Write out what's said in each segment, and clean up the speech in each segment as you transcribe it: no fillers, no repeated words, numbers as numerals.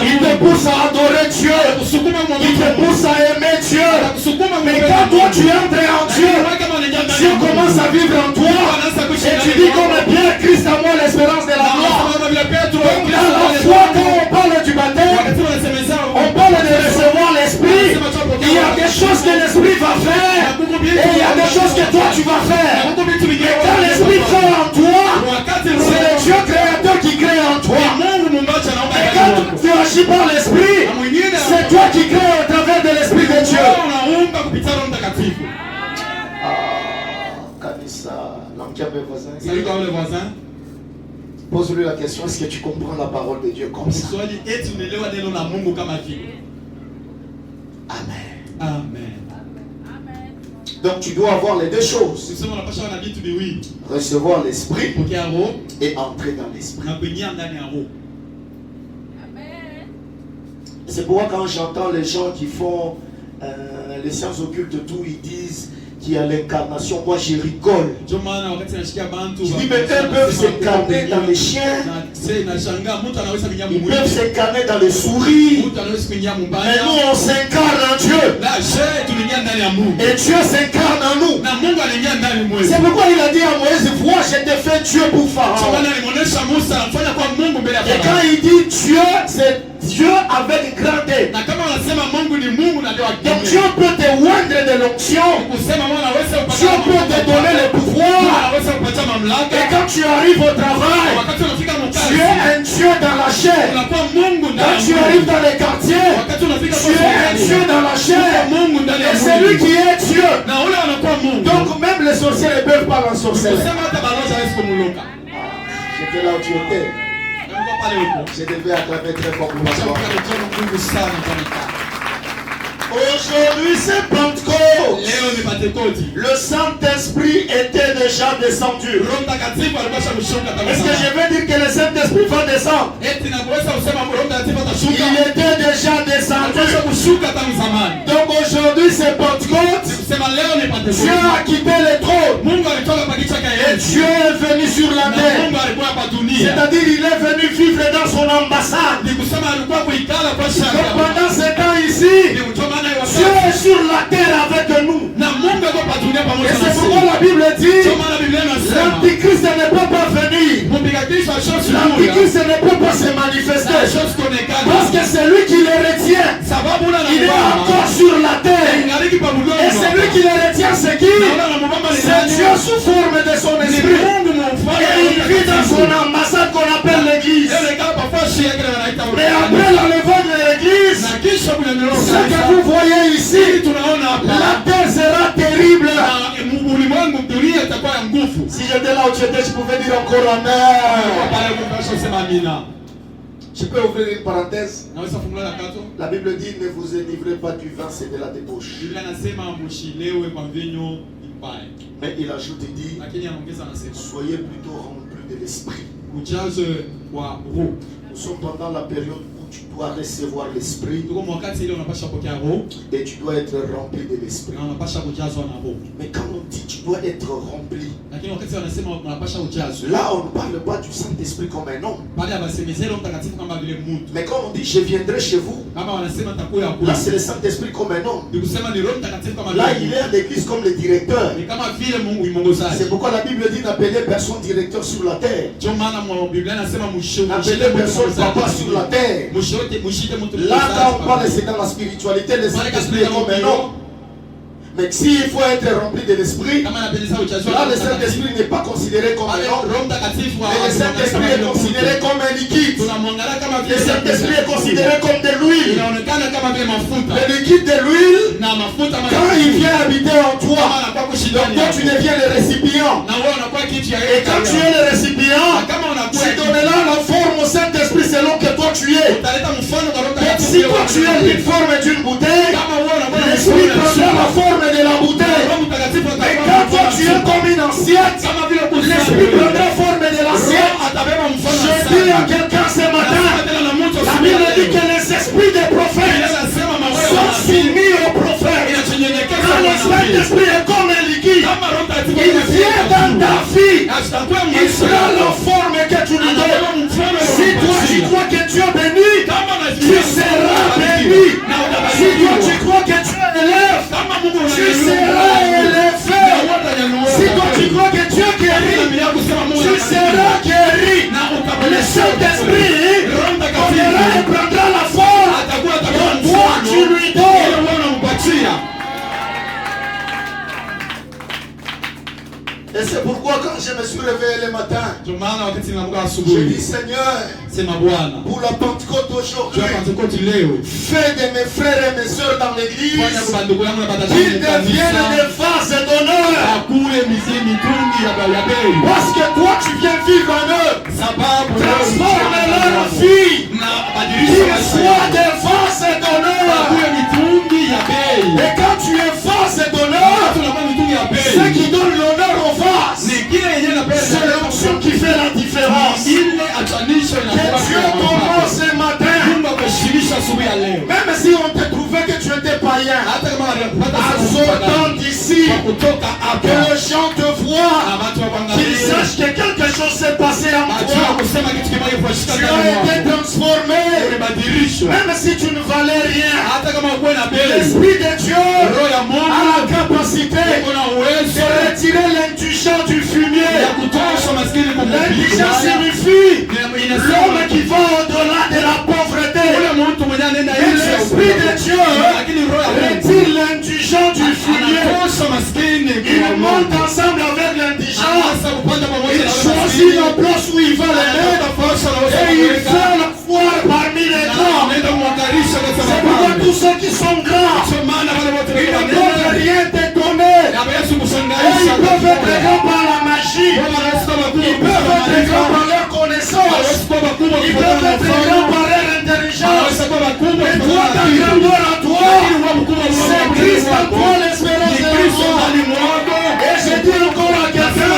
Il te pousse à adorer Dieu. Il te pousse à aimer Dieu. Mais quand toi tu entres en Dieu, Dieu commence à vivre en toi. Et tu dis comme Pierre, Christ à moi l'espérance de la gloire. Donc à la fois quand on parle du baptême, on parle de recevoir l'esprit. Il y a des choses que l'esprit va faire. Et il y a des choses que toi tu vas faire. Et quand l'esprit crée en toi, c'est le Dieu créateur qui crée en toi. Et quand tu agis par l'esprit, c'est toi qui crée au travers de l'esprit de Dieu. Kanisa, salut quand le voisin. Pose-lui la question, est-ce que tu comprends la parole de Dieu comme ça? Amen. Amen. Donc tu dois avoir les deux choses. Recevoir l'esprit et entrer dans l'esprit. C'est pourquoi quand j'entends les gens qui font les sciences occultes, tout, ils disent qu'il y a l'incarnation. Moi je rigole. Je dis mais eux peuvent s'incarner dans les chiens. Ils peuvent s'incarner dans les souris. Mais nous on s'incarne en Dieu. Et Dieu s'incarne en nous. C'est pourquoi il a dit à Moïse, vois je t'ai fait Dieu pour Pharaon. Et quand il dit Dieu, c'est Dieu avec grand D. Donc Dieu peut te oindre de l'onction. Dieu peut te donner le pouvoir. Et quand tu arrives au travail, tu es un Dieu dans la chair. Quand tu arrives dans les quartiers, tu es un Dieu dans la chair. Et c'est lui qui est Dieu. Donc même les sorciers ne peuvent pas l'ensorceler. J'étais là où tu étais. Je devais acclamer très fort pour toi. Aujourd'hui c'est Pentecôte. Le Saint-Esprit était déjà descendu. Est-ce que je veux dire que le Saint-Esprit va descendre? Il était déjà descendu. Donc aujourd'hui c'est Pentecôte. Dieu a quitté le trône. Et Dieu est venu sur la terre. C'est-à-dire il est venu vivre dans son ambassade. Donc pendant ce temps ici, Dieu est sur la terre avec nous. Et c'est pourquoi la Bible dit l'Antichrist ne peut pas venir. L'Antichrist ne peut pas se manifester. Parce que c'est lui qui le retient. Il est encore sur la terre. Et c'est lui qui le retient, c'est qui? C'est Dieu sous forme de son esprit. Et il vit dans son ambassade qu'on appelle l'église. Mais après l'enlèvement de l'église, ce que vous voyez ici, la terre sera terrible. Si j'étais là où tu étais, je pouvais dire encore Amen. Je peux ouvrir une parenthèse. La Bible dit ne vous délivrez pas du vin, c'est de la débauche. Mais il ajoute et dit soyez plutôt remplis de l'esprit. Nous sommes pendant la période où tu dois recevoir l'esprit et tu dois être rempli de l'esprit. Mais quand on dit tu dois être rempli, là on ne parle pas du Saint-Esprit comme un homme. Mais quand on dit je viendrai chez vous, là c'est le Saint-Esprit comme un homme. Là il est à l'église comme le directeur. C'est pourquoi la Bible dit n'appelez personne directeur sur la terre. N'appelez personne papa sur la terre. Là quand on parle c'est dans la spiritualité, le Saint-Esprit est comme un homme. Mais s'il faut être rempli de l'esprit, là le Saint-Esprit n'est pas considéré comme un homme. Mais le Saint-Esprit est considéré comme un liquide. Le Saint-Esprit est considéré comme de l'huile. Le liquide de l'huile, quand il vient habiter en toi, donc toi tu deviens le récipient. Et quand tu es le récipient, tu donnes là la forme au Saint-Esprit selon que toi tu es. Donc si toi tu es une forme d'une bouteille, l'Esprit prendra la forme de la bouteille. Mais quand toi tu es comme une assiette, l'Esprit prendra forme de l'assiette. Je dis à quelqu'un ce matin, la Bible dit que les esprits des prophètes sont soumis aux prophètes. Quand le Saint-Esprit est comme un liquide, il vient dans ta vie, il sera la forme que tu lui donnes. Si toi tu crois que Dieu bénit, je me suis réveillé le matin, Ndio maana wakati ninaamka j'ai asubuhi dit Seigneur, sema Bwana, pour la Pentecôte d'aujourd'hui, kwa Pentecote leo fais de mes frères et mes sœurs dans l'église fanya kwa ndugu yangu na dada qu'ils zangu deviennent des vases d'honneur. akule mitungi ya bei. Parce que toi tu viens vivre en eux. Sababu Transforme leur vie. na Qu'ils badilisha soient des vases d'honneur. akule mitungi ya bei. Et quand tu es vase d'honneur, Tunakuwa mitungi ya bei. ce qui donne l'honneur au vase, Ni kile yenyewe na bei. c'est l'onction qui fait la différence. Ile atanisho Que Dieu commence ce matin. Mungu akashirisha asubuhi ya leo. Même si on te trouvait que tu étais païen, Hata kama alipata en sortant d'ici, kutoka que hapa les gens te voient, na watu qu'ils wakuangalie. sachent que quelque chose s'est passé en Najua toi. kusema kitu kimoja kwa shika Tu as été transformé. ulibadilishwa. Même si tu ne valais rien, Hata kama uko na bei. l'Esprit de Dieu Roho ya a Mungu la capacité kuna de uwezo retirer l'indigent du ya fumier. kutosha maskini L'indigent kumpiga. signifie Inasema l'homme qui va au-delà de la pauvreté. ule mtu mwenye anaenda Et nje ya l'Esprit de Dieu lakini roho ya Mungu retire l'indigent du fumier. anatosha maskini Il monte ensemble avec l'indigent. anaanza kupanda pamoja Il na choisit la place où il va le mettre. Et il fait la foire parmi les grands. C'est pourquoi tous ceux qui sont grands, ils ne peuvent rien te donner. Et ils peuvent être grands par la magie. Ils peuvent être grands par leur connaissance. Ils peuvent être grands par leur intelligence. Mais toi, ta grandeur en toi, c'est Christ en toi, l'espérance de la mort. Et je dis encore à quelqu'un,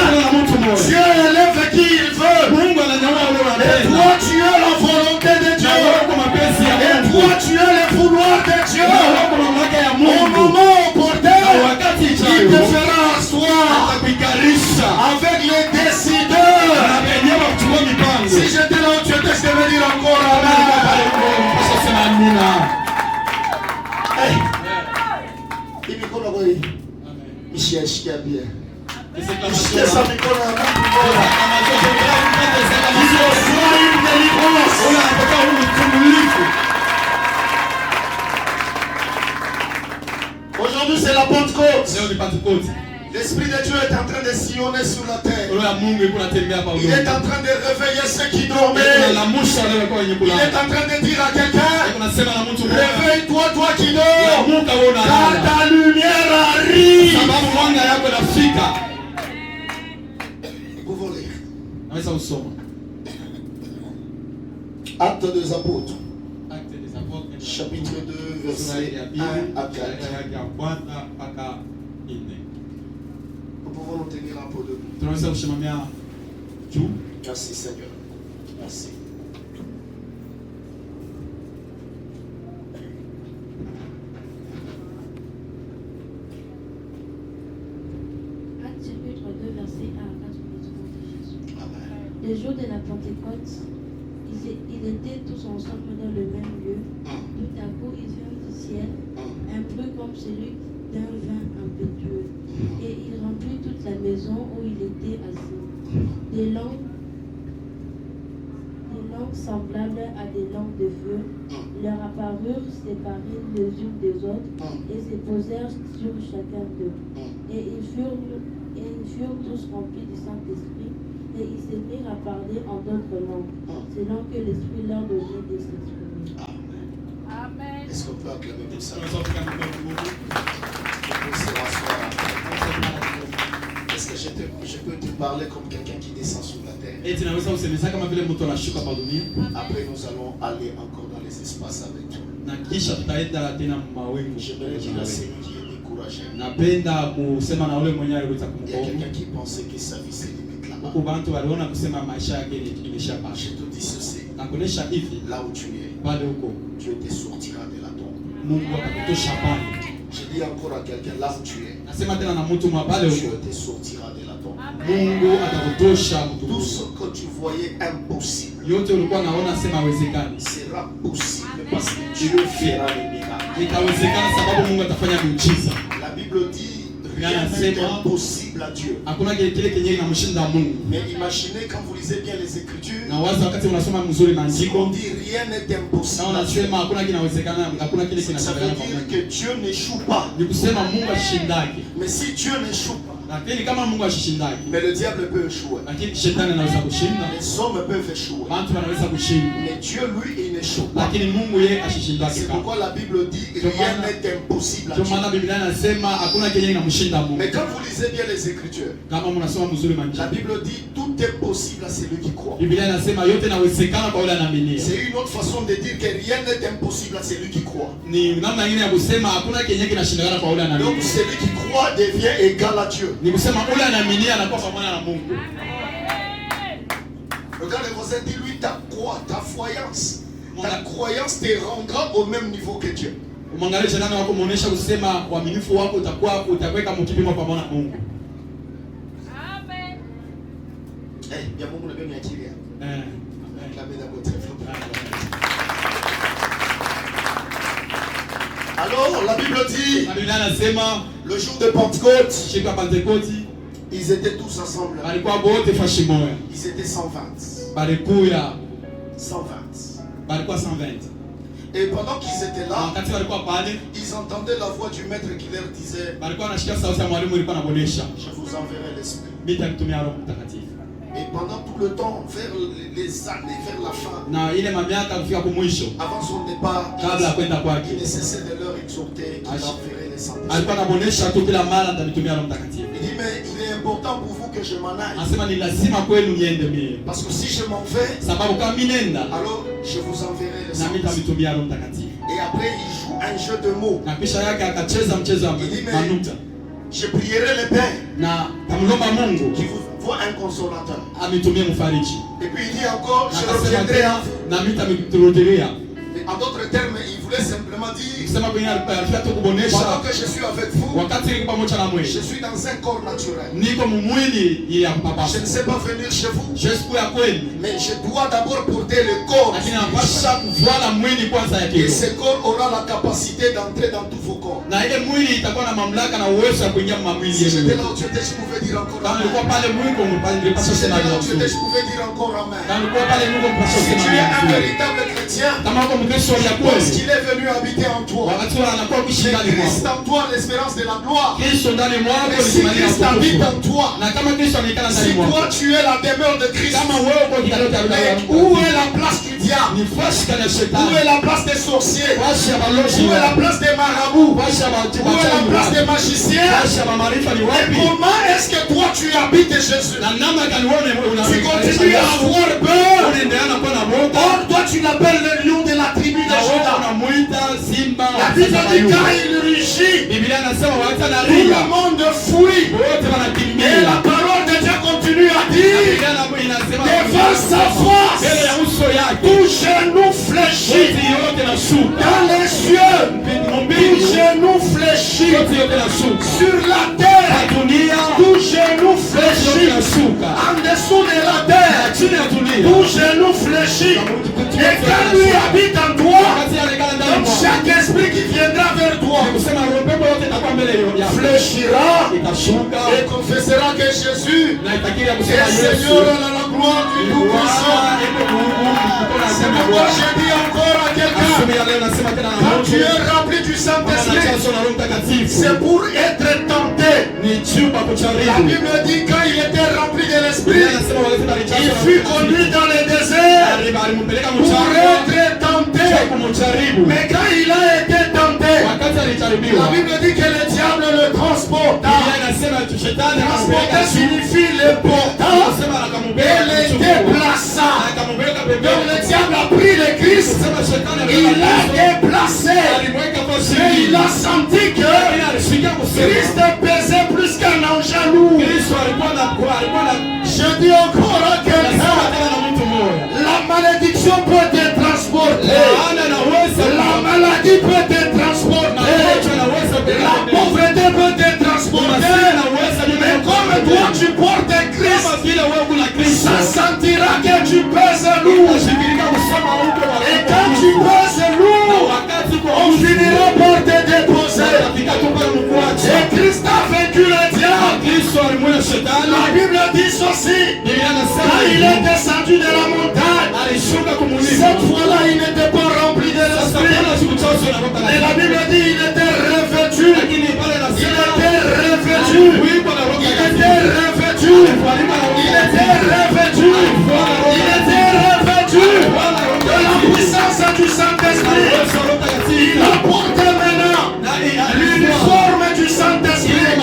Dieu élève qui il veut. Et toi, tu es la volonté de Dieu. Et toi, tu es le vouloir de Dieu. Au moment opportun, il te fera asseoir avec les décideurs. Si j'étais là où tu étais, je devais dire encore Amen. Hey. Imikono kwa hii. Mishiashika bien. Mishikia sa mikono ya Mungu. Il reçoit une délivrance. Aujourd'hui c'est la Pentecôte. L'Esprit de Dieu est en train de sillonner sur la terre. Il est en train de réveiller ceux qui dormaient. Il est en train de dire à quelqu'un, réveille-toi, toi qui dors, car ta lumière arrive. Vous voulez Actes des Apôtres, chapitre 2, verset 1 à 4. Nous pouvons nous tenir un peu debout. Merci Seigneur. Merci. Actes chapitre 2, verset 1 à 4 pour le nom de Jésus. Amen. Le jour de la Pentecôte, ils étaient tous ensemble dans le même lieu. Tout à coup, ils virent du ciel un bruit comme celui d'un vin impétueux. Et il remplit toute la maison où il était assis. Des langues semblables à des langues de feu leur apparurent séparées les unes des autres et se posèrent sur chacun d'eux. Et ils furent tous remplis du Saint-Esprit et ils se mirent à parler en d'autres langues, selon que l'Esprit leur donnait de s'exprimer. Amen. Est-ce qu'on peut acclamer pour ça? Est-ce que je peux te parler comme quelqu'un qui descend sur la terre? Après, nous allons aller encore dans les espaces avec toi. J'aimerais dire à celui qui est découragé. Il y a quelqu'un qui pensait que sa vie se limite là-bas. Je te dis ceci. Là où tu es, Dieu te sortira de la tombe. Je dis encore à quelqu'un, là où tu es, Dieu te sortira de la tombe. Tout ce que tu voyais impossible sera possible parce que Dieu fera les miracles. La Bible dit rien n'est impossible à Dieu. Mais imaginez quand vous lisez bien les Écritures, on dit rien n'est impossible à Dieu. Ça veut dire que Dieu n'échoue pas. Mais si Dieu n'échoue pas, Lakini kama Mungu ashishindaki, mais le diable peut échouer. lakini shetani anaweza kushinda. Les hommes peuvent échouer. Watu wanaweza kushinda. Mais Dieu, lui, il n'échoue pas. Lakini Mungu yeye ashishindaki. C'est pourquoi la Bible dit rien n'est impossible à Ndio Dieu. maana Biblia inasema hakuna kenye kinamshinda Mungu. Mais quand vous lisez bien les Écritures, Kama mnasoma mzuri maandiko, la Bible dit tout est possible à celui qui croit. Biblia inasema yote inawezekana kwa yule anaamini. C'est une autre façon de dire que rien n'est impossible à celui qui croit. Ni namna nyingine ya kusema hakuna kenye kinashindikana kwa yule Donc anaamini. celui qui croit devient égal à Dieu. Ni kusema yule anaamini anakuwa pamoja na Mungu. Regarde le voisin, dis-lui ta croyance. Ta croyance te rendra au même niveau que Dieu. Umwangalie jirani wako, muonesha kusema uaminifu wako utakuweka mkipimo pamoja na Mungu. Amen. Eh, bien Mungu ndio niachilia. Acclamez d'abord très fort. Alors, la Bible dit, Na Biblia inasema le jour de Pentecôte, siku ya Pentecoste ils étaient tous ensemble. walikuwa wote fashi moja. Ils étaient 120. Balikuya 120. balikuwa 120. Et pendant qu'ils étaient là, Wakati walikuwa pale, ils entendaient la voix du maître qui leur disait, balikuwa wanasikia sauti ya mwalimu ilikuwa inabonesha, je vous enverrai l'Esprit. mimi nitakutumia Roho Mtakatifu. Et pendant tout le temps, vers les années, vers la fin, Na ile miaka kufika kwa mwisho, avant son départ, kabla kwenda kwake, il ne cessait de leur exhorter qu'il enverrait les alikuwa Saint-Esprit. anabonesha tu kila mara nitakutumia Roho Mtakatifu. Il dit, mais il est important pour vous que je m'en aille. Anasema ni lazima kwenu niende mimi. Parce que si je m'en vais, Sababu kama mimi nenda, alors je vous enverrai les na mimi Saint-Esprit. nitakutumia Roho Mtakatifu. Et après, il joue un jeu de mots. Na kisha yake akacheza mchezo wa manuta. Je prierai le Père Na tamlomba Mungu qui vous voit un consolateur. amitumie mfariji. Et puis il dit encore, Na je akasema reviendrai à tena vous. na mimi nitamturudilia. Mais en d'autres termes, il voulait simplement dire, Kusema kwenye alifia tu pendant kubonesha que je suis avec vous, wakati niko pamoja na je mwe. suis dans un corps naturel. Niko mumwili ya papa. Je ne sais pas venir chez vous, Je suis ya kweli. mais je dois d'abord porter le corps. Lakini napasha kuvala mwili kwanza ya Et kiroho. ce corps aura la capacité d'entrer dans tous vos corps. Na ile mwili itakuwa na mamlaka na uwezo wa kuingia mwili Si j'étais yenu. là où tu étais, je pouvais dire encore Kama nilikuwa Amen. pale Mungu mpasha Si j'étais sema là où tu étais, ndio. je pouvais dire encore Amen. Kama nilikuwa pale Mungu mpasha Si tu sema es un ndio. véritable chrétien, Kama uko Mkristo wa kweli, lorsqu'il est venu habiter en toi, wakati anakuwa kuishi c'est ndani Christ mwako. en toi l'espérance de la gloire. Kristo ndani mwako Et ni si tumaini la Christ habite utukufu. en toi, Na kama Kristo anaikala ndani si toi mwako, tu es la demeure de Christ, kama wewe uko kikalo cha mais où est la place du diable? ni fashi kana Où shetani. est la place des sorciers? Fashi ya balozi. Où est la place des marabouts? Fashi ya Où est la place des magiciens? Fashi ya maarifa ni Et wapi? comment est-ce que toi tu habites Jésus? Na namna gani wewe Tu continues à avoir peur. unaendelea kuwa na woga? Or toi tu l'appelles le lion de la tribu de Na wewe Juda. unamuita simba wa La Bible sasa dit Yuda. quand il rugit, Biblia inasema wakati tout analia le monde fuit. wote Et wanakimbia. la parole de Dieu continue à dire, Biblia inasema devant sa mbele ya face, uso yake tout genou fléchit. goti yote nashuka, Dans les cieux, tout mbingu genou fléchit. goti yote nashuka, Sur la terre, na dunia tout genou goti yote fléchit. nashuka, En dessous de la na terre, chini ya dunia. tout genou fléchit. Et quand lui habite en toi, Wakati anakala ndani donc mwako, chaque esprit qui viendra vers toi kusema roho pepo yote itakuwa mbele ya fléchira itashuka et confessera que Jésus na itakiri est kusema Yesu Seigneur à la gloire du Tout-Puissant. C'est pourquoi je dis encore à quelqu'un, quand tu es rempli du Saint-Esprit, c'est pour être tenté. La Bible dit quand il était rempli de l'Esprit, il fut conduit dans le désert pour être tenté. Mais quand il a été tenté, la Bible dit que le diable le transporta. Transporter signifie le porta et le déplaça. Donc le diable a pris le Christ, il l'a déplacé. Et il a senti que Christ pesait plus qu'un ange lourd. Je dis encore à quelqu'un, la malédiction peut te transporter. La maladie peut te transporter. La pauvreté peut te transporter. Mais comme toi tu portes Christ, ça sentira que tu pèses lourd. Et quand tu pèses lourd, on finira par te déposer. Et Christ a vaincu le diable. La Bible dit ceci, quand il est descendu de la montagne, cette fois-là il n'était pas rempli de l'esprit. Et la Bible dit il était revêtu. Il était revêtu. Il Il était revêtu. Il était revêtu de la puissance du Saint-Esprit. Il a porté maintenant l'uniforme du Saint-Esprit.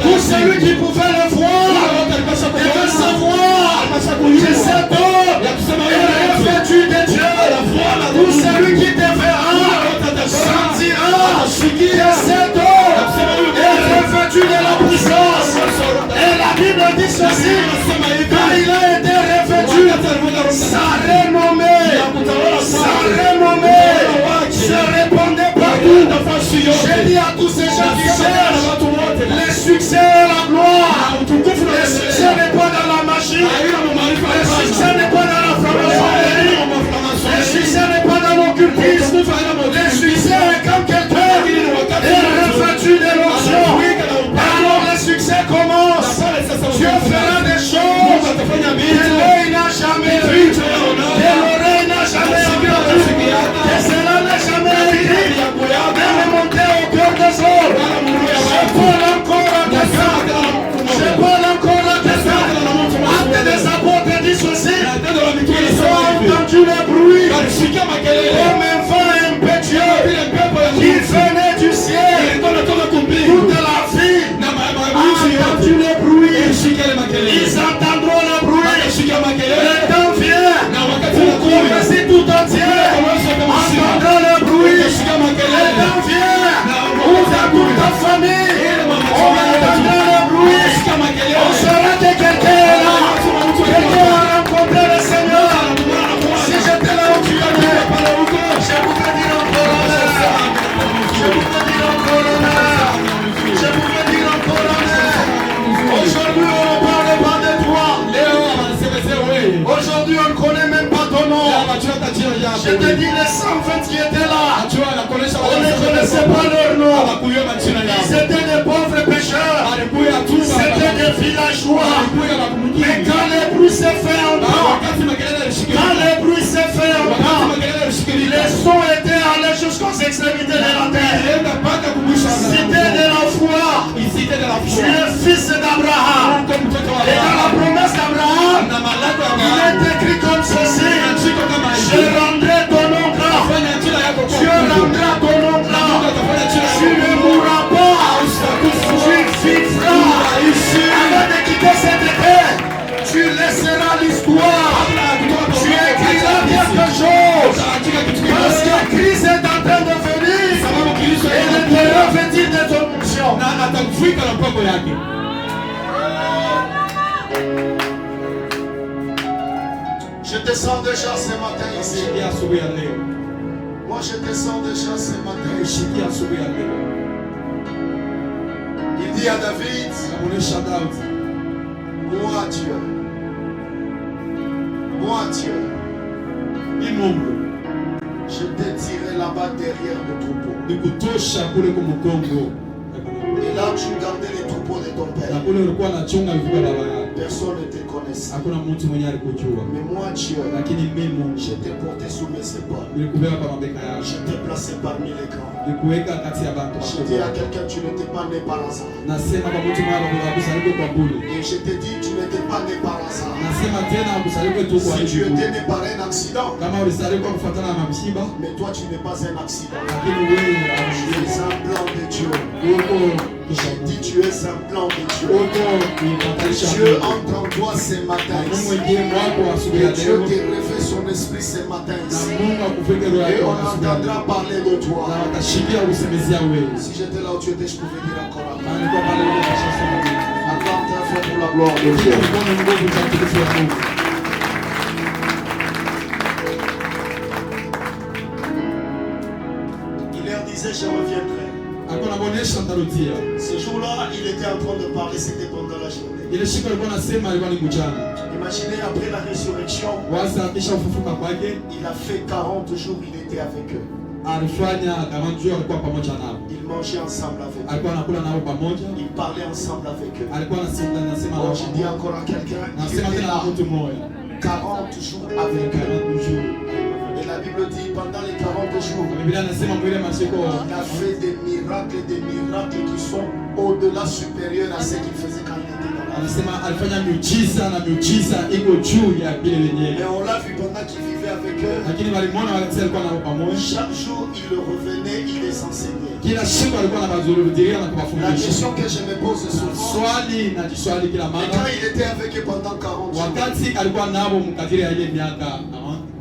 Pour celui qui pouvait le voir, devait savoir que cet homme est revêtu de Dieu. Pour celui qui te verra, sentira que cet homme est revêtu de la puissance. Et la Bible dit ceci, quand il a été revêtu, sa renommée se répandait partout. J'ai dit à tous ces gens qui cherchent le succès et la gloire, le succès n'est pas dans la magie, le succès n'est pas dans la franc-maçonnerie, le succès n'est pas dans l'occultisme, le succès est quand quelqu'un est revêtu de l'onction. Alors le succès commence. Dieu fera des choses que l'œil n'a jamais vu, que l'oreille n'a jamais entendu, que cela n'a jamais été, même monté au cœur des hommes. Je parle encore à quelqu'un. Je parle encore à quelqu'un. Acte des apôtres dit ceci. Ils ont entendu le bruit comme un vent impétueux qui venait du ciel. Toute la ville a entendu le bruit. Ils entendront le bruit. Le temps vient pour qu'on ici tout entier entendra le bruit. Le temps vient où dans toute ta famille on entendra le bruit. On saura que quelqu'un est là. Quelqu'un a rencontré le Seigneur. Si j'étais là où tu es, je pouvais dire encore amen. Je pouvais dire encore amen. Je pouvais dire encore amen. Aujourd'hui on ne parle pas de toi. Aujourd'hui on ne connaît même pas ton nom. Je te dis les 120 qui étaient là. On ne connaissait pas leur nom. Ils étaient des pauvres pécheurs. C'était des villageois. Mais quand le bruit s'est fait entendre, les sons étaient allés jusqu'aux extrémités de la terre. Cité de la foi. Tu es fils d'Abraham. Et dans la promesse d'Abraham, il est écrit comme ceci. Je rendrai ton nom grand. Tu rendras ton nom grand. Tu ne mourras pas. Tu vivras. Avant de quitter cette terre, tu laisseras l'histoire. Tu écriras quelque chose. Parce que Christ est en train de venir. Et de te revêtir de ton onction. Je te sens déjà ce matin ici. Moi je te sens déjà ce matin ici. Il dit à David, moi Dieu, je t'ai tiré là-bas derrière le troupeau. Et là tu gardais les troupeaux de ton père. Personne ne te connaissait. Mais moi Dieu, je t'ai porté sous mes épaules. Je t'ai placé parmi les grands. Je dis à quelqu'un, tu n'étais pas né par hasard. Et je te dis, tu n'étais pas né par hasard. Si tu étais né par un accident, mais toi tu n'es pas un accident. Tu es un plan de Dieu. Je dis, tu es un plan de Dieu. Dieu entre en toi ce matin. Et Dieu te refait son esprit ce matin. Et on entendra parler de toi. Si j'étais là où tu étais, je pouvais dire encore amen. Acclame très fort pour la gloire de Dieu. Il leur disait, je reviendrai. Ce jour-là, il était en train de parler, c'était pendant la journée. Imaginez, après la résurrection, il a fait 40 jours, il était avec eux. Ils mangeaient ensemble avec eux. Ils parlaient ensemble avec eux. Alors je dis encore à quelqu'un, il était là 40 jours avec eux. Et la Bible dit, pendant les 40 jours, il a fait des miracles qui sont au-delà supérieurs à ce qu'il faisait quand il était était dans la Anasema alifanya miujiza na miujiza iko juu ya vile lenyewe. Mais on l'a vu pendant qu'il vivait avec eux. Lakini walimwona wakati alikuwa nao pamoja. Chaque jour, il revenait, il les enseignait. Kila siku alikuwa anawazungumzia na La kuwafundisha. question que je me pose souvent, Swali na jiswali kila et mara. quand il était avec eux pendant 40 jours, Wakati alikuwa nao mkadiri ya ile miaka,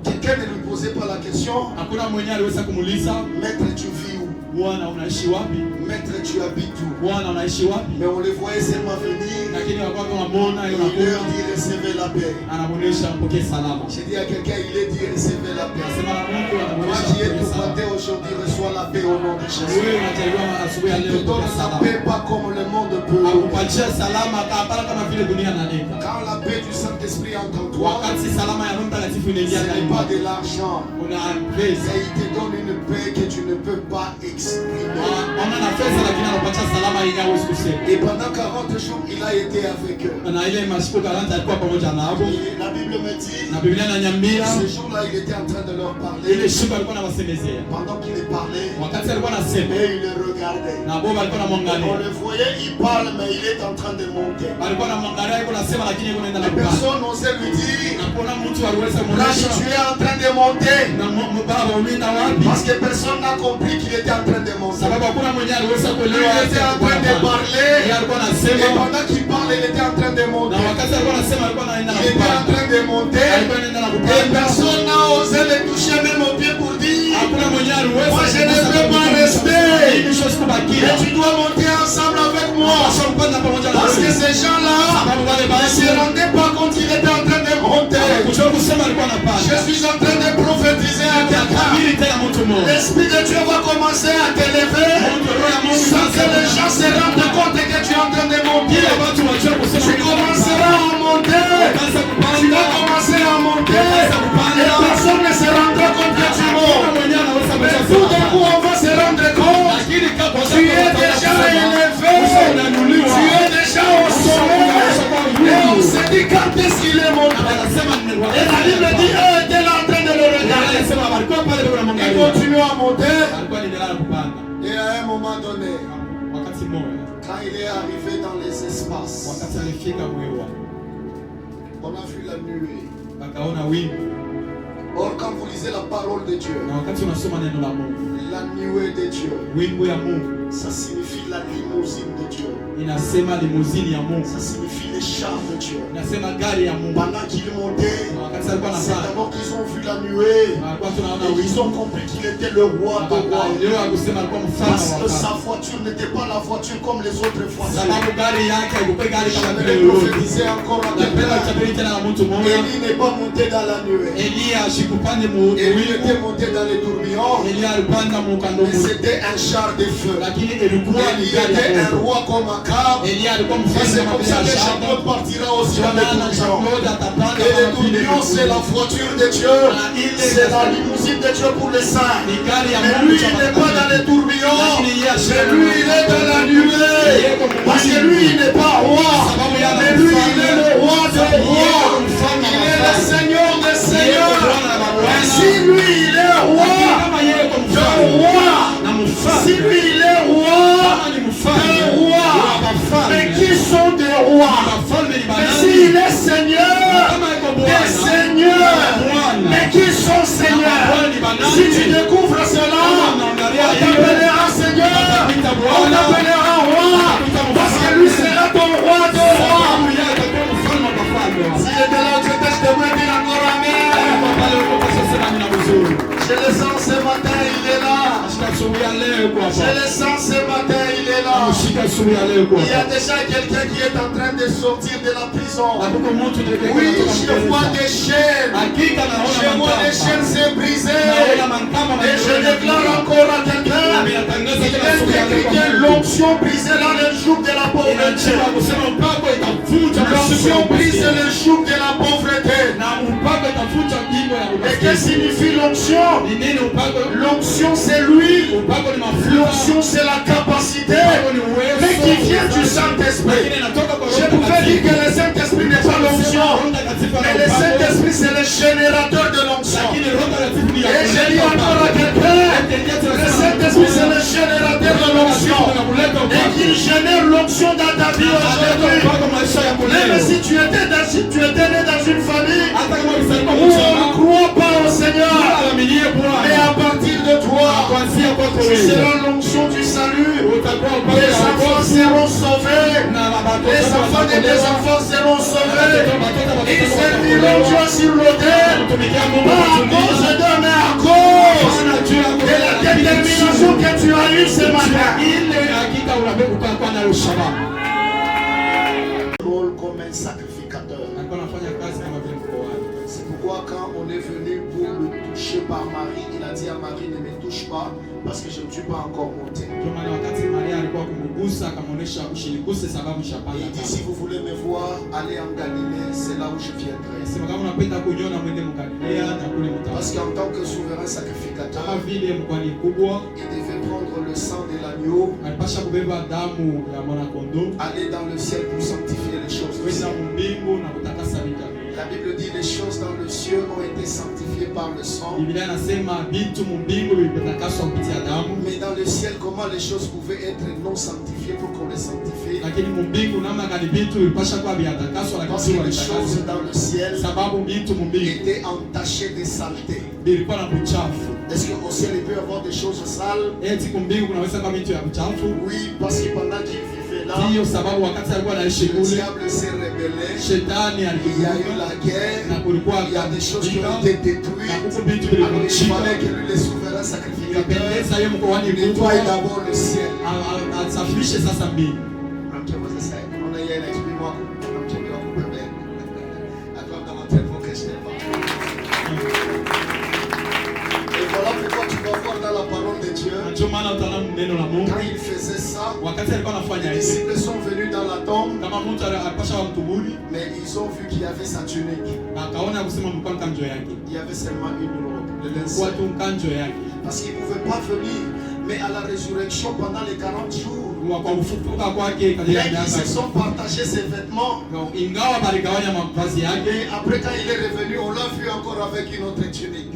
quelqu'un ne lui posait pas la question, hakuna mwenye aliweza kumuuliza, maître, tu vis où? Bwana unaishi wapi? Maître, tu habites où? Bwana unaishi wapi? Mais on les voyait seulement venir. Lakini walikuwa wanamwona Il yeye leur dit recevez la paix. anamuonesha mpokee salama. J'ai dit à quelqu'un, il est dit recevez la paix. Anasema na Mungu Moi anamuonesha qui ai mpokee tout salama. matin aujourd'hui, reçois la paix au nom de Jésus. Wewe unajaliwa asubuhi ya Il leo te donne mpokee la salama. paix pas comme le monde peut. Akupatia salama hapana kama vile dunia inaleta. Quand la paix du Saint-Esprit entre en toi, Wakati salama ya Roho Mtakatifu ce inaingia n'est ndani pas mwako, de l'argent. una pesa. Mais il te donne une paix que tu ne peux pas exprimer. Ona na pesa lakini anakupatia salama yenye hauwezi kusema. Et pendant 40 jours, il a été avec eux. Na ile masiku 40 alikuwa pamoja nao. Et la Bible me dit, Na Biblia inaniambia ce jour-là, il était en train de leur ile parler. siku alikuwa anawasemezea. Pendant qu'il les parlait, Wakati alikuwa anasema et il les regardait. na Bob alikuwa On anamwangalia. le voyait, il parle, mais il est en train de monter. Alikuwa anamwangalia yuko nasema lakini yuko naenda na Les kupanda. personnes n'osaient lui dire, Na kuna mtu aliweza là, kumuonesha tu es en train de monter. na baba umeenda wapi? Parce que personne n'a compris qu'il était en train de monter. Sababu hakuna mwenye aliweza Lui, kuelewa. il était en train de parler. Yeye alikuwa Et anasema pendant qu'il parle, il était en train de na monter. wakati alikuwa anasema alikuwa anaenda na Il était en kupanda. train de monter. Alikuwa anaenda na Et kupanda. personne n'a osé le toucher même au pied pour dire, Hakuna mwenye aliweza. moi je ne peux pas rester. Mimi siwezi kubakia. Mais tu dois monter ensemble avec moi. Sasa kupanda pamoja na Parce que wewe. ces gens-là Sababu wale ne basi se rendaient pas compte qu'il était en train de monter. kujua kusema alikuwa Je anapanda. suis en train de prophétiser à quelqu'un. Akabiri tena mtu mmoja. L'Esprit de Dieu va commencer à t'élever sans que les gens se rendent compte que tu es en train de monter. Kila watu wajue kusema Tu commenceras à monter. Kaanza Tu kupanda. vas commencer à monter. Et personne ne se rendra compte que tu montes. Mwenye anaweza Mais kusema. tout d'un coup, on va se rendre compte. Lakini kabla Tu es déjà élevé. Tu es déjà au sommet. Et on se dit quand est-ce qu'il est monté. Et la Bible dit, eux étaient là en train de le regarder. Il continue à monter. Et à un moment donné, quand il est arrivé dans les espaces, on a vu la nuée. Or, quand vous lisez la parole de Dieu, la nuée de Dieu, ça signifie la limousine de Dieu. inasema limuzini ya Mungu, Ça signifie les chars de Dieu. inasema gari ya Mungu. Pendant qu'il montait, Wakati alikuwa c'est anapanda, d'abord qu'ils ont vu la nuée. alikuwa tunaona Et ils wingu. ont compris qu'il était le roi de rois. Leo akusema alikuwa mfalme Parce wa que wafalme. sa voiture n'était pas la voiture comme les autres voitures. Sababu gari yake haikuwa gari kama vile J'aimerais yoyote. prophétiser encore à Napenda quelqu'un. kutabiri tena na mtu mmoja. Élie n'est pas monté dans la nuée. Elia ashikupande mu Élie wingu. était monté dans les tourbillons. Elia alipanda mu kando Mais c'était un char de feu. lakini ilikuwa ni Élie gari était ya un moto. roi comme Akab. Elia alikuwa Et mfalme c'est kama comme vile ça que Ashaba. Jacob partira aussi dans les Yohana tourbillons. Jacob atapanda Et les kama vile tourbillons, c'est la voiture de Dieu. C'est la limousine de Dieu pour les saints. ni gari ya Mais Mungu lui, cha il n'est pas dans les tourbillons. Lakini yeye Mais ashika lui, il est dans la nuée. Parce que lui, il n'est pas roi. Mais lui, il est le roi des rois. Il est le Seigneur des seigneurs. Et si lui, il est roi, kama yeye kwa de mfalme roi. na mfalme Si lui, il est roi, kama ni mfalme des rois. Mais qui sont des rois? mfalme ni Mais banani s'il est Seigneur, kama iko des bwana seigneurs. Mais qui sont seigneurs? Si tu découvres cela, on t'appellera Seigneur, on t'appellera roi, parce que lui sera ton roi de roi. S'il était là, je devrais dire encore Amen. Je le sens ce matin, il est là. Je le sens ce matin, il est là. Il y a déjà quelqu'un qui est en train de sortir de la prison. Oui, je vois des chaînes. Je vois des chaînes se briser. Et je déclare encore à quelqu'un, il est écrit que l'onction brisera le joug de la pauvreté. L'onction brise le joug de la pauvreté. Et que signifie l'onction? L'onction c'est l'huile. L'onction c'est la capacité. Mais qui vient du Saint-Esprit. Je pouvais dire que le Saint-Esprit n'est pas l'onction. Mais le Saint-Esprit c'est le générateur de l'onction. Et je dis encore à quelqu'un, le Saint-Esprit c'est le générateur de l'onction et qu'il génère l'onction dans ta vie aujourd'hui. Même si tu étais né dans une famille où on ne croit pas au Seigneur, mais à partir de toi, tu seras l'onction du salut. Les enfants seront sauvés. Les enfants de tes enfants seront sauvés. Ils serviront Dieu sur l'autel. Pas à cause d'eux, mais à cause de la détermination que tu as eue ce matin. Rôle comme un sacrificateur. C'est pourquoi quand on est venu pour le toucher par Marie, il a dit à Marie, ne me touche pas parce que je ne suis pas encore monté. Il dit, si vous voulez me voir, allez en Galilée, c'est là où je viendrai. Parce qu'en tant que souverain sacrificateur, il devait prendre le sang de l'agneau, aller dans le ciel pour sanctifier les choses du ciel. La Bible dit les choses dans le ciel ont été sanctifiées par le sang. Mais dans le ciel, comment les choses pouvaient être non sanctifiées pour qu'on les sanctifie? Parce que les choses dans le ciel étaient entachées de saleté. Est-ce qu'au ciel il peut y avoir des choses sales? Oui, parce que pendant qu'il vivait là, le diable s'est rebellé. Il y a eu la guerre. Il y a des choses qui ont été détruites. Alors il fallait que lui, les souverains sacrificateurs, nettoie d'abord le ciel. Dans la parole de Dieu, quand il faisait ça, les disciples sont venus dans la tombe, mais ils ont vu qu'il y avait sa tunique. Il y avait seulement une robe, le linceul. Parce qu'ils ne pouvaient pas venir, mais à la résurrection pendant les 40 jours, ils se sont partagés ses vêtements. Et après, quand il est revenu, on l'a vu encore avec une autre tunique.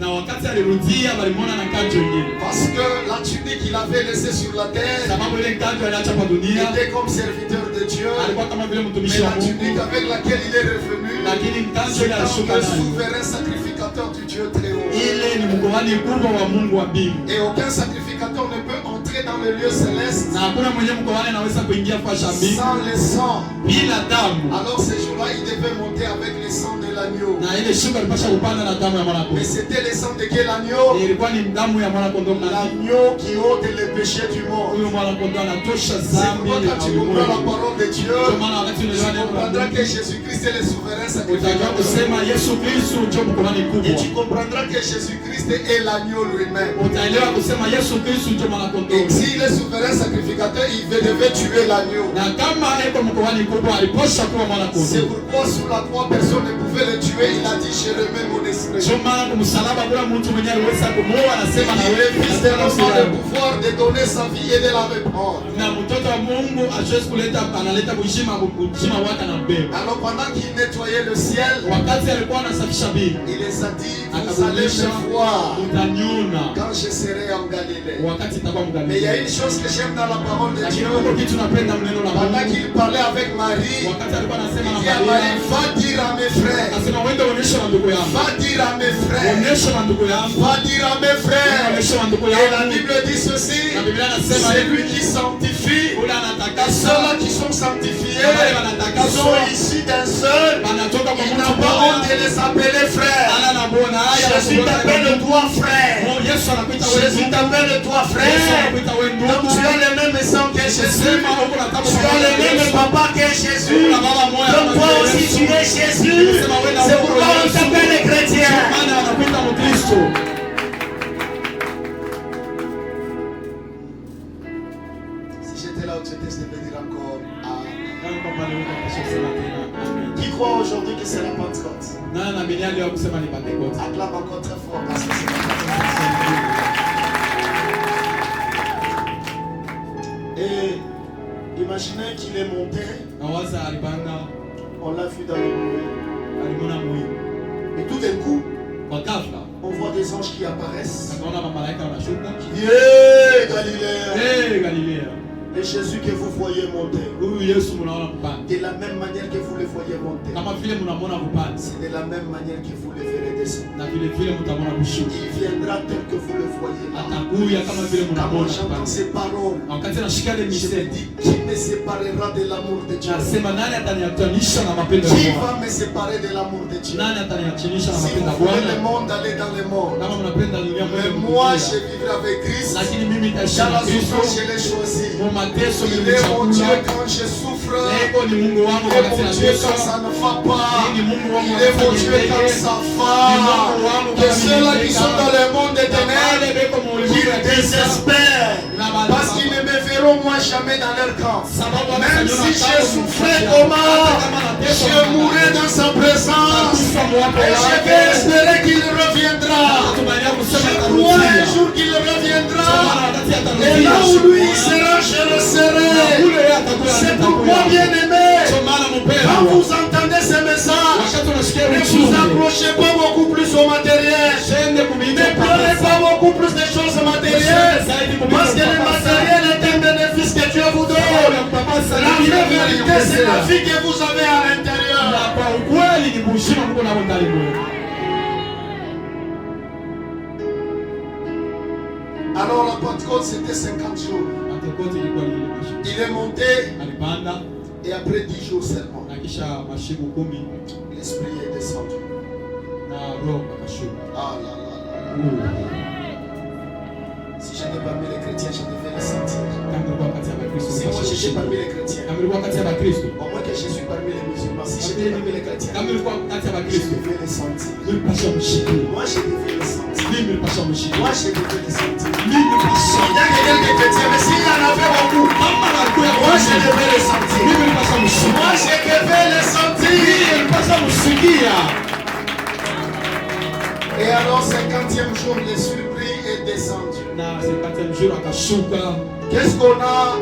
Parce que la tunique qu'il avait laissée sur la terre, il était comme serviteur de Dieu. Mais la tunique avec laquelle il est revenu, c'est comme le souverain sacrificateur du Dieu très haut. Et aucun sacrificateur ne peut entrer dans le lieu céleste sans le sang. Alors ces jours-là, il devait monter avec le sang de l'agneau. Mais c'était le sang de quel agneau? L'agneau qui ôte le péché du monde. C'est pourquoi quand tu comprends la parole de Dieu, tu comprendras que Jésus-Christ est le souverain sacrificateur. Et tu comprendras que Jésus-Christ est l'agneau lui-même. Et si le souverain sacrificateur, il devait tuer l'agneau. C'est pourquoi sous la croix, personne ne pouvait le tuer. Il a dit, je remets mon esprit. Il est le fils de l'homme a le pouvoir de donner sa vie et de la reprendre. Alors pendant qu'il nettoyait le ciel, il les a dit, vous allez me voir quand je serai en Galilée. Mais il y a une chose que j'aime dans la parole de Dieu. Pendant qu'il parlait avec Marie, il dit à Marie, va dire à mes frères. Va dire à mes frères. Va dire à mes frères. Et la Bible dit ceci, c'est lui qui sanctifie. Et ceux-là qui sont sanctifiés, ils sont issus d'un seul. Il n'a pas honte de les appeler frères. Jésus t'appelle toi frère. Jésus t'appelle toi frère. Donc tu as le même sang que Jésus. Tu as le même papa que Jésus. Donc toi aussi tu es Jésus. C'est pourquoi on t'appelle chrétien. Si j'étais là où tu étais, je devais dire encore Amen. Qui croit aujourd'hui que c'est la Pentecôte? Acclame encore très fort parce que c'est la Pentecôte. Et imaginez qu'il est monté. On l'a vu dans le nuée. Et tout d'un coup, on voit des anges qui apparaissent. Qui disent, Galiléens. Galilea. Et Jésus que vous voyez monter, Huyu Yesu mnaona kupanda. de la même manière que vous le voyez monter, Kama vile mnamwona kupanda. c'est de la même manière que vous le verrez descendre. Na vile vile mtamwona kushuka. Il viendra tel que vous le voyez là. Atakuja kama vile Quand mnamwona j'entends kupanda. ces paroles, Na wakati nashika ile je me misemo, dis, qui me séparera de l'amour de Dieu? nasema nani ataniachanisha na mapendo ya Qui Bwana? va me séparer de l'amour de Dieu? Nani ataniachanisha na Si mapendo ya vous voulez le Bwana? monde, allez dans le monde. Kama mnapenda dunia Mais mwende moi, je mkutia. vivrai avec Christ. Lakini mimi nitaishi Dans na la souffrance, Kristo. je l'ai choisi. Mu mateso Il est mon Dieu nimemchagua. quand je souffre. Leo ni Mungu wangu Il est wakati mon Dieu nateso. quand ça ne va pas. Ni Mungu wangu Il est mon wakati Dieu quand niendeke. ça Ni Mungu va. wangu Que wakati ceux-là qui niendeka. sont dans le monde des Na wale ténèbres, beko mu ulimwengu qu'ils ya giza. désespèrent. Na bali Parce qu'ils ne me verront moi jamais dans leur camp. Sababu Même wataniona si kama je souffrais mfia. comment, Hata kama nateso je namna mourrai gani. dans sa présence. Nakufa mwapo Et je wake. vais espérer qu'il reviendra. Natumainia kusema Je crois un atarudia. jour qu'il Kwa reviendra. maana wakati Et atarudia, là où lui siku sera, je le serai. kule yeye atakuwa C'est atakuwa. pourquoi, bien aimé, Kwa maana quand mpendwa, vous entendez ces messages, wakati unasikia ne vous ujumbe, accrochez pas beaucoup plus au matériel. usiende kumiita Ne pleurez pas beaucoup plus des choses matérielles. Parce que le matériel est un bénéfice que Dieu vous donne. La vraie vérité, c'est la vie que vous avez à l'intérieur. Na kwa ukweli ni uzima mko nao ndani mwenu. Alors la Pentecôte, c'était 50 jours. Pentekoste ilikuwa ni ile masiku. Il est monté Alipanda et après 10 jours seulement, na kisha masiku 10 l'Esprit est descendu. na Roho akashuka. Ah là là là. Si j'étais parmi les chrétiens, je devais le sentir. Kama ulikuwa kati ya Wakristo, Si moi j'étais parmi les chrétiens, kama ulikuwa kati ya Wakristo, au moins que je suis parmi les musulmans, si j'étais parmi les chrétiens, kama ulikuwa kati ya je Wakristo, devais le sentir. ulipaswa mshikie. Moi je devais le sentir. Mimi ulipaswa mshikie. Moi je devais le sentir. Mimi ulipaswa. Il y a quelques chrétiens, mais s'il y en avait beaucoup, Kama alikuwa moi je devais le sentir. Mimi ulipaswa mshikie. Moi je devais le sentir. Ulipaswa mshikia. Et alors, 50e jour, le surpris est descendu. Na 50e jour akashuka. Qu'est-ce qu'on a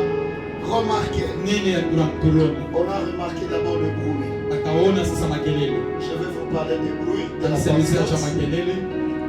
remarqué? Nini tunaona? On a remarqué d'abord le bruit. Akaona sasa makelele. Je vais vous parler du bruit de la Alisemezea cha Pentecôte makelele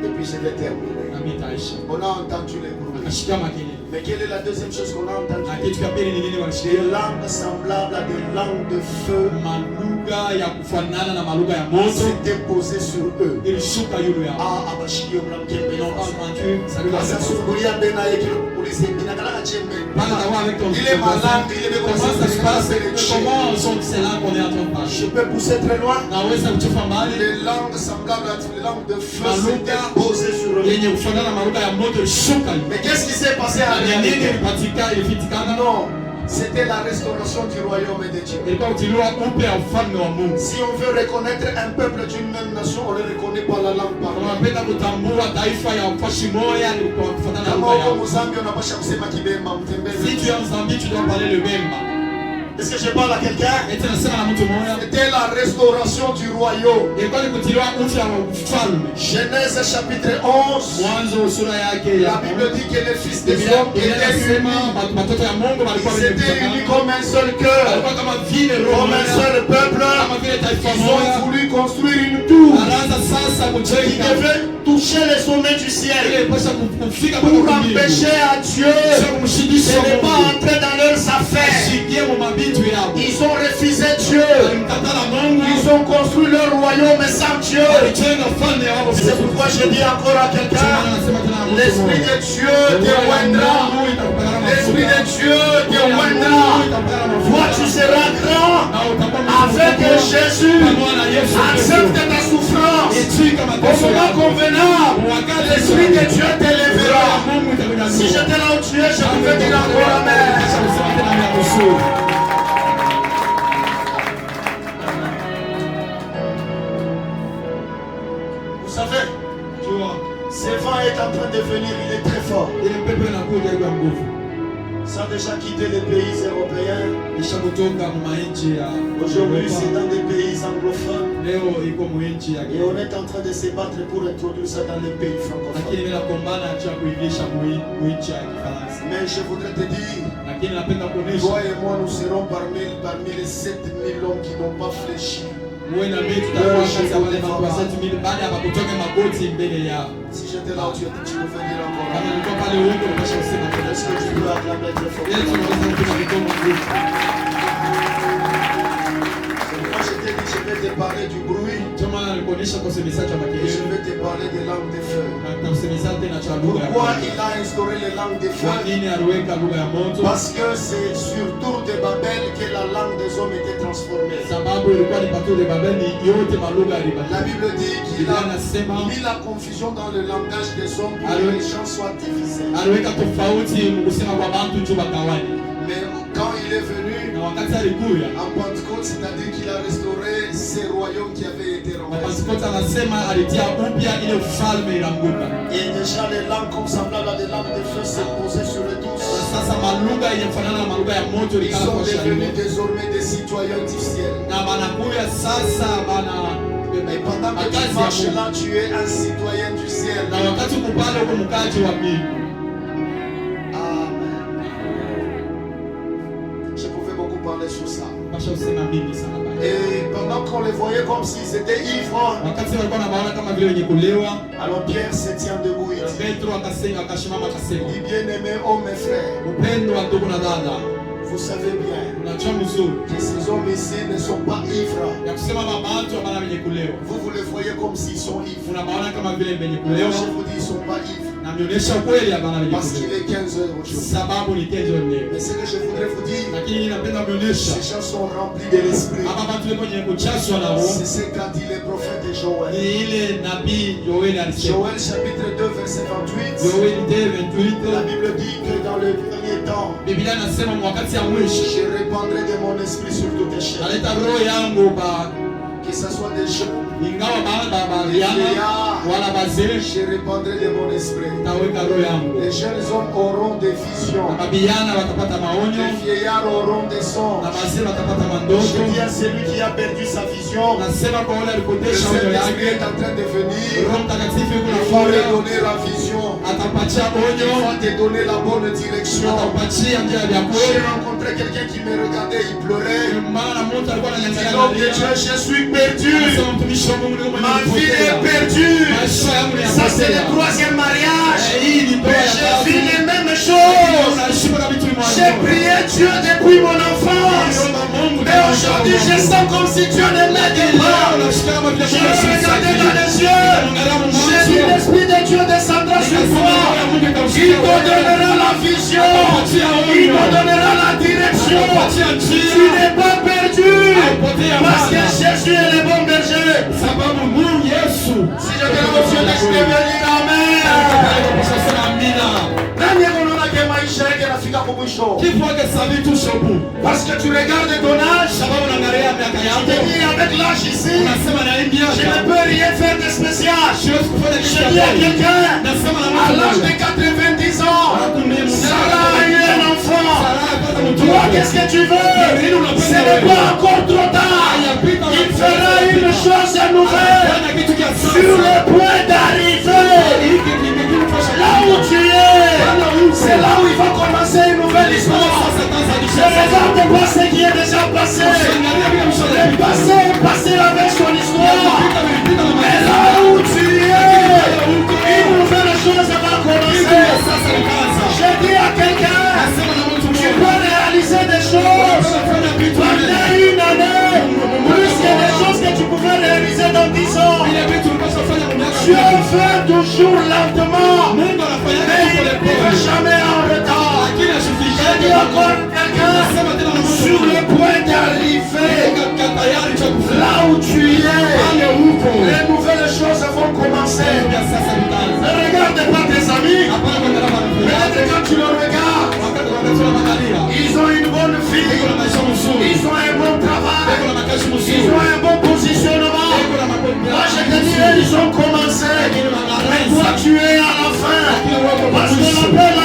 et puis je vais terminer. na mimi taisha. On a entendu le bruit. Akashika makelele. Mais quelle est la deuxième chose qu'on a entendue? Na kitu cha pili ni nini Des walisikia? langues semblables à des langues de feu Malugha ya kufanana na malugha ya moto s'étaient posées sur eux. ilishuka yule yao. Ah, abashikio mnamkembe Non, nafasi. entendu, salut la Sasa personne. sufuria bena yake kulise inakalaka chembe. Parle d'abord avec ton Il est malade, il est Comment ça se passe? Comment c'est là qu'on est en train de parler? Je peux pousser très loin. Naweza kuchufa mbali Les langues semblables à des langues de feu Malugha s'étaient posées sur eux. yenye kufanana na malugha ya moto ilishuka. Mais qu'est-ce qui s'est passé en Na ni nini réalité? ilipatikana? Non, c'était la restauration du royaume de Dieu. Ilikuwa kutiliwa upya ya ufalme wa Mungu. Si on veut reconnaître un peuple d'une même nation, on le reconnaît par la langue Kama parlée. unapenda kutambua taifa ya mfashi moja ni kwa kufuatana na Kama lugha uko yao. Mozambique, unapasha kusema Kibemba, Si Mtembele. tu es en Zambie, tu dois parler le Bemba. Est-ce que je parle à quelqu'un? Eti nasema na mtu mmoja. C'était la restauration du royaume. Ilikuwa ni kutiliwa upya wa ufalme. Genèse chapitre 11. Mwanzo sura yake ya La Bible dit que les fils des Biblia hommes étaient inasema unis. watoto ya Mungu walikuwa Ils étaient unis wamekusanyika. comme un seul cœur, Walikuwa kama vile roho comme un moja, seul peuple. kama vile taifa Ils ont moja. voulu construire une tour Anaanza sasa qui kujenga devait toucher les sommets du ile ciel pasha kufika pour mpaka mbinguni. empêcher à Dieu Sio kumshindisha de ne pas Mungu. entrer dans leurs affaires. Shikie mu mabitu yao. Ils ont refusé Dieu. Walimkatala Mungu. Ils ont construit leur royaume sans Dieu. Walijenga ufalme wao. C'est pourquoi je dis encore à quelqu'un, l'Esprit de Dieu te oindra. L'Esprit de Dieu te oindra. Toi, tu seras grand avec Jésus. Accepte ta souffrance. Au moment convenable, l'Esprit de Dieu t'élèvera. Si j'étais là où tu es, je pouvais dire encore Amen. Vous savez, ce vent est en train de venir, il est très fort. Ça a déjà quitté les pays européens. Aujourd'hui, c'est dans des pays anglophones. Et on est en train de se battre pour introduire ça dans les pays francophones. Mais je voudrais te dire, toi et moi, nous serons parmi les 7 000 hommes qui n'ont pas fléchi Muwe na mimi tutakuwa kati ya wale watu wa 7000 baada ya kutoka magoti mbele yao. Si j'étais là où tu peux venir encore. Kama nilikuwa pale huko unapaswa kusema tena. Est-ce que tu peux acclamer Dieu fort? Yesu anaweza kutupa mikono juu. Moi je t'ai dit, je vais te parler du bruit. Choma alikuonyesha kwa message ya Et je makelele. vais te parler des langues de feu. Na kusemeza tena cha lugha ya Pourquoi moto. il a instauré les langues de Kwa feu? nini aliweka lugha ya moto? Parce que c'est sur Tour de Babel que la langue des hommes était transformée. Sababu ilikuwa ni pato de Babeli yote malugha La yalibadilika. Bible dit qu'il Biblia a inasema mis la confusion dans le langage des hommes pour que les gens soient divisés. aliweka tofauti kusema kwa bantu juu bakawani. Mais quand il est venu Na wakati alikuja en Pentecôte, c'est-à-dire qu'il a restauré ces royaumes qui avaient été na renversés. Pentekoste anasema alitia upya ile ufalme ilianguka. Et déjà les langues comme semblables à des langues de feu se posaient sur eux tous. Sasa malugha yenye kufanana na malugha ya moto Ils ilikala sont kwa devenus sharibu. désormais des citoyens du ciel. Na banakuya sasa bana Et pendant que tu makazi ya marches Mungu. là, tu es un citoyen du ciel. Na wakati kupale huko mkaji wa mbingu. Amen. Je pouvais beaucoup parler sur ça. Pasha usema mingi sana bana. Et pendant qu'on les voyait comme s'ils étaient ivres, Wakati walikuwa wanaona kama vile wenye kulewa, alors Pierre se tient debout. Il dit, Petro akasema akashimama akasema, bien-aimé homme et frère, upendo wa ndugu na dada, vous savez bien unajua mzuri que ces hommes ici ne sont pas ivres. ya kusema mabantu abana wenye kulewa. Vous les voyez comme s'ils sont ivres. Unabaona kama vile wenye Moi, kulewa je vous dis, ils ne sont pas ivres. na mionyesha kweli abana wenye Parce qu'il kulewa. est 15 heures aujourd'hui. Sababu ni kenzo leo. Mais ce que je voudrais vous dire, Lakini napenda mionyesha ces gens sont remplis de l'esprit. hapa bantu leo wenye kuchashwa na roho. C'est ce qu'a dit le prophète de Joël. Ni ile nabii Yoeli alisema. Joël chapitre 2 verset 28. Yoeli 2:28. La Bible dit que dans le dernier temps, Biblia inasema wakati ya mwisho je répandrai de mon esprit sur toute chair. naleta roho yangu ba Que ce soit des jeunes, ingawa bariana wala bazee je répandrai de mon esprit. taweka roho yangu. Les jeunes hommes auront des visions. Na mabiana watapata maonyo Les vieillards auront des na songes. bazee watapata Je mandoto. dis à celui qui a perdu sa vision, Nasema kwa wale le alipotesha onyo Saint-Esprit yake, est en train de venir. Roho Mtakatifu yuko Il va nakuja, redonner la vision. atapatia Il onyo, va te donner la bonne direction. atapatia njia ya J'ai kweli. rencontré quelqu'un qui me regardait, il pleurait. Maana mtu alikuwa Il dit, ananiangalia l'homme de analia. Dieu, je suis perdu. Anasema mtumishi wa Mungu niko Ma vie est nimepotea. perdue. Maisha yangu Ça, c'est le yamepotea. troisième mariage. Hii ni ndoa Mais ya j'ai tatu. vu les mêmes choses. Unashiba na vitu J'ai prié Dieu depuis mon enfance. Mais aujourd'hui, je sens comme si Dieu ne m'aidait pas. Je regardais dans les yeux. J'ai vu l'Esprit de Dieu descendre sur toi. Il te donnera la vision. Il te donnera la direction. Tu n'es pas perdu. Parce que Jésus est le bon berger. Sababu Mungu Yesu. Si je te le Dieu, laisse-moi venir. Amen. Nani anaona que maisha yake yanafika kwa mwisho? Kifo yake sabi tu shopu. Parce que tu regardes ton âge. Sababu unaangalia miaka Tu yako. te dis avec l'âge ici, Unasema na hii je ne miaka. peux rien faire de spécial. Siwezi kufanya Je kitu dis à cha kweli. quelqu'un, Nasema na à mtu l'âge de mmoja. 90 ans, Sarah a eu un enfant. Toi, qu'est-ce que tu veux? Ce n'est pas encore trop tard. Il fera une chose nouvelle. Sur le point d'arriver. Là où tu es, c'est là où il va commencer une nouvelle histoire. Je regarde pas ce qui est déjà passé. Le passé est passé avec son histoire. Mais là où tu es, une nouvelle chose va commencer. Je dis à quelqu'un, tu peux réaliser des choses pendant une année, plus que des choses que tu pouvais réaliser dans 10 ans. Dieu fait toujours lentement, mais il n'est jamais en retard. Je dis encore quelqu'un, sur le point d'arriver, là où tu es, les nouvelles choses vont commencer. Ne regarde pas tes amis, peut-être quand tu le regardes, ils ont une bonne vie, ils ont un bon travail, ils ont un bon positionnement. Moi je te dis, ils ont commencé, mais toi tu es à la fin, parce qu'on appelle